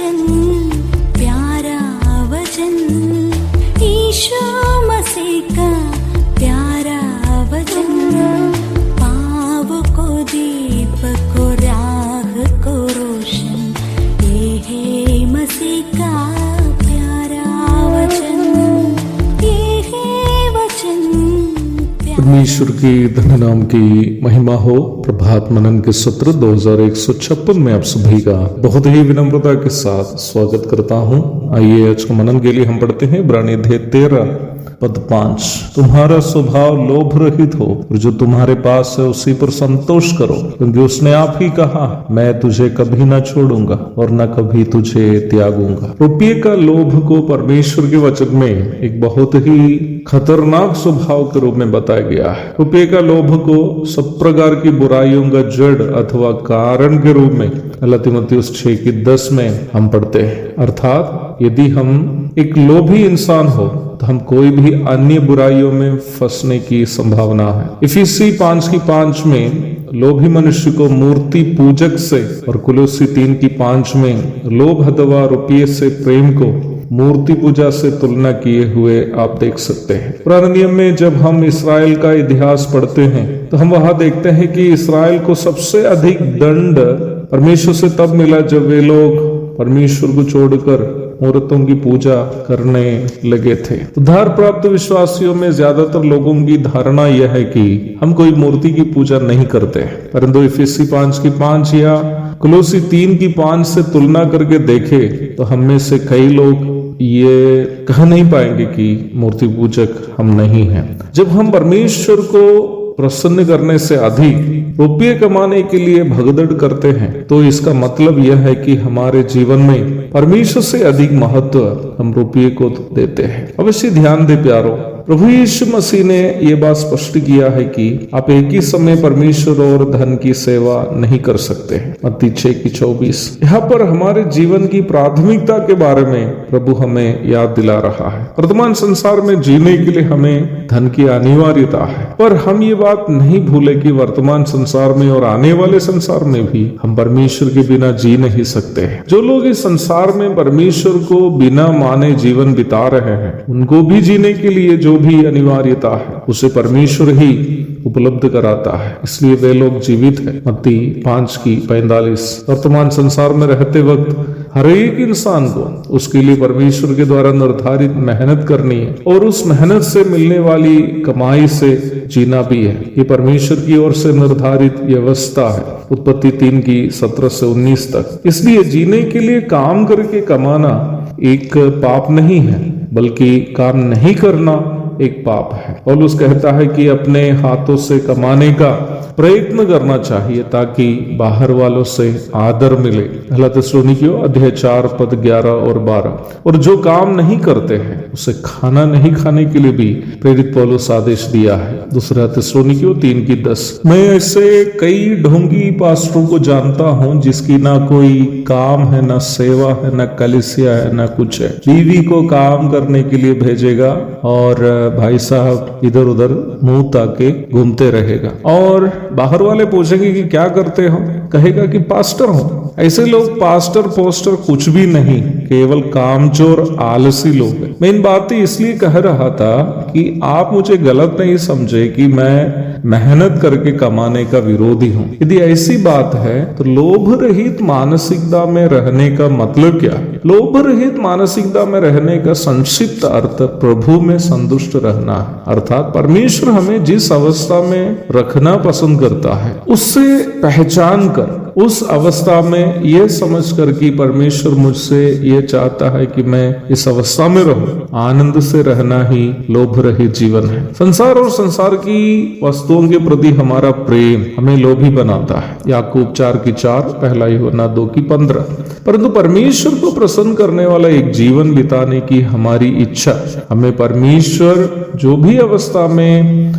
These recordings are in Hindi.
वचन, प्यारा वचन, ईशो मसीह का प्यारा वचन, पाव को दीप को राह को रोशन, ये है मसीह का प्यारा वचन, ये है वचन। परमेश्वर की धन्य नाम की महिमा हो। प्रभात मनन के सत्र 2156 में आप सभी का बहुत ही विनम्रता के साथ स्वागत करता हूं। आइए आज के मनन के लिए हम पढ़ते हैं इब्रानी अध्याय 13 पद 5। तुम्हारा स्वभाव लोभ रहित हो और जो तुम्हारे पास है उसी पर संतोष करो, क्योंकि उसने आप ही कहा, मैं तुझे कभी न छोड़ूंगा और न कभी तुझे त्यागूंगा। रुपये का लोभ को परमेश्वर के वचन में एक बहुत ही खतरनाक स्वभाव के रूप में बताया गया है। रुपये का लोभ को सब प्रकार की बुराइयों का जड़ अथवा कारण के रूप में तीमुथियुस 6:10 में हम पढ़ते हैं। अर्थात यदि हम एक लोभी इंसान हो तो हम कोई भी अन्य बुराइयों में फंसने की संभावना है। इफिसी 5:5 में लोभी मनुष्य को मूर्ति पूजक से और कुलोसी 3:5 में लोभ अथवा रुपये से प्रेम को मूर्ति पूजा से तुलना किए हुए आप देख सकते हैं। पुराने नियम में जब हम इस्राएल का इतिहास पढ़ते हैं तो हम वहां देखते हैं कि इस्राएल को सबसे अधिक दंड परमेश्वर से तब मिला जब वे लोग परमेश्वर को छोड़कर मूर्तों की पूजा करने लगे थे। उद्धार प्राप्त विश्वासियों में ज्यादातर लोगों की धारणा यह है कि हम कोई मूर्ति की पूजा नहीं करते, परंतु इफिसी 5:5 या कुलोसी 3:5 से तुलना करके देखे तो हम में से कई लोग ये कह नहीं पाएंगे कि मूर्ति पूजक हम नहीं हैं। जब हम परमेश्वर को प्रसन्न करने से अधिक रुपये कमाने के लिए भगदड़ करते हैं तो इसका मतलब यह है कि हमारे जीवन में परमेश्वर से अधिक महत्व हम रुपये को देते हैं। अवश्य ध्यान दे प्यारो, प्रभु यीशु मसीह ने यह बात स्पष्ट किया है कि आप एक ही समय परमेश्वर और धन की सेवा नहीं कर सकते हैं। मत्ती 6:24 यहाँ पर हमारे जीवन की प्राथमिकता के बारे में प्रभु हमें याद दिला रहा है। वर्तमान संसार में जीने के लिए हमें धन की अनिवार्यता है, पर हम ये बात नहीं भूले कि वर्तमान संसार में और आने वाले संसार में भी हम परमेश्वर के बिना जी नहीं सकते हैं। जो लोग इस संसार में परमेश्वर को बिना माने जीवन बिता रहे हैं, उनको भी जीने के लिए जो भी अनिवार्यता है उसे परमेश्वर ही उपलब्ध कराता है, इसलिए वे लोग जीवित हैं। मत्ती 5:45 वर्तमान संसार में रहते वक्त हर एक इंसान को उसके लिए परमेश्वर के द्वारा निर्धारित मेहनत करनी है और उस मेहनत से मिलने वाली कमाई से जीना भी है। ये परमेश्वर की ओर से निर्धारित व्यवस्था है। उत्पत्ति 3:17-19 तक। इसलिए जीने के लिए काम करके कमाना एक पाप नहीं है, बल्कि काम नहीं करना एक पाप है। पौलुस कहता है कि अपने हाथों से कमाने का प्रयत्न करना चाहिए ताकि बाहर वालों से आदर मिले। पहला थिस्सलुनीकियों अध्याय 4 पद 11 और 12। और जो काम नहीं करते हैं उसे खाना नहीं खाने के लिए भी प्रेरित पौलुस आदेश दिया है। दूसरा थिस्सलुनीकियों 3:10। मैं ऐसे कई ढोंगी पास्टरों को जानता हूं जिसकी ना कोई काम है, ना सेवा है, ना कलीसिया है, ना कुछ है। बीवी को काम करने के लिए भेजेगा और भाई साहब इधर उधर मुंह ताके घूमते रहेगा और बाहर वाले पूछेंगे कि क्या करते हो, कहेगा कि पास्टर हो। ऐसे लोग पास्टर पोस्टर कुछ भी नहीं, केवल कामचोर आलसी लोग हैं। मैं इन बातें इसलिए कह रहा था कि आप मुझे गलत नहीं समझे कि मैं मेहनत करके कमाने का विरोधी हूँ। यदि ऐसी बात है तो लोभ रहित मानसिकता में रहने का मतलब क्या है? लोभ रहित मानसिकता में रहने का संक्षिप्त अर्थ प्रभु में संतुष्ट रहना है। अर्थात परमेश्वर हमें जिस अवस्था में रखना पसंद करता है उससे पहचान कर, उस अवस्था में यह समझ कर कि परमेश्वर मुझसे ये चाहता है कि मैं इस अवस्था में रहूं, आनंद से रहना ही लोभ रहित जीवन है। संसार और संसार की वस्तुओं के प्रति हमारा प्रेम हमें लोभी बनाता है। याकूब 4:4, पहला यूहन्ना 2:15। परंतु परमेश्वर को प्रसन्न करने वाला एक जीवन बिताने की हमारी इच्छा हमें परमेश्वर जो भी अवस्था में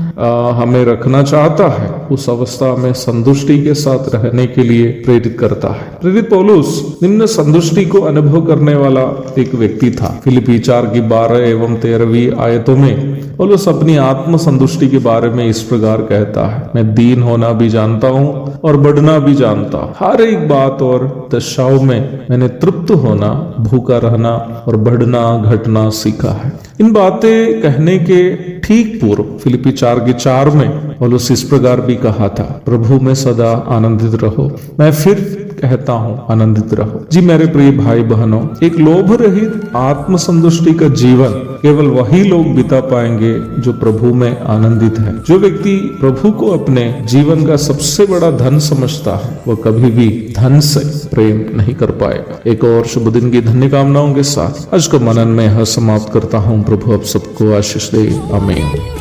हमें रखना चाहता है उस अवस्था में संतुष्टि के साथ रहने के लिए प्रेरित करता है। प्रेरित पौलुस निम्न संतुष्टि को अनुभव करने वाला एक व्यक्ति था। फिलिपी 4:12 एवं 13 आयतों में पौलुस अपनी आत्म संतुष्टि के बारे में इस प्रकार कहता है, मैं दीन होना भी जानता हूँ और बढ़ना भी जानता हूँ। हर एक बात और दशाओं में मैंने तृप्त होना, भूखा रहना और बढ़ना घटना सीखा है। इन बातें कहने के ठीक पूर्व फिलिपी 4:4 में पौलुस इस प्रकार भी कहा था, प्रभु में सदा आनंदित रहो। मैं फिर कहता हूँ, आनंदित रहो। जी मेरे प्रिय भाई बहनों, एक लोभ रहित आत्म संतुष्टि का जीवन केवल वही लोग बिता पाएंगे जो प्रभु में आनंदित है। जो व्यक्ति प्रभु को अपने जीवन का सबसे बड़ा धन समझता है, वह कभी भी धन से प्रेम नहीं कर पाएगा। एक और शुभ दिन की धन्य कामनाओं के साथ आज को मनन में यह समाप्त करता हूँ। प्रभु आप सबको आशीष दे। आमीन।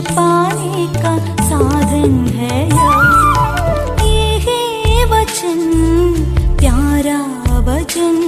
पाने का साधन है ये वचन, प्यारा वचन।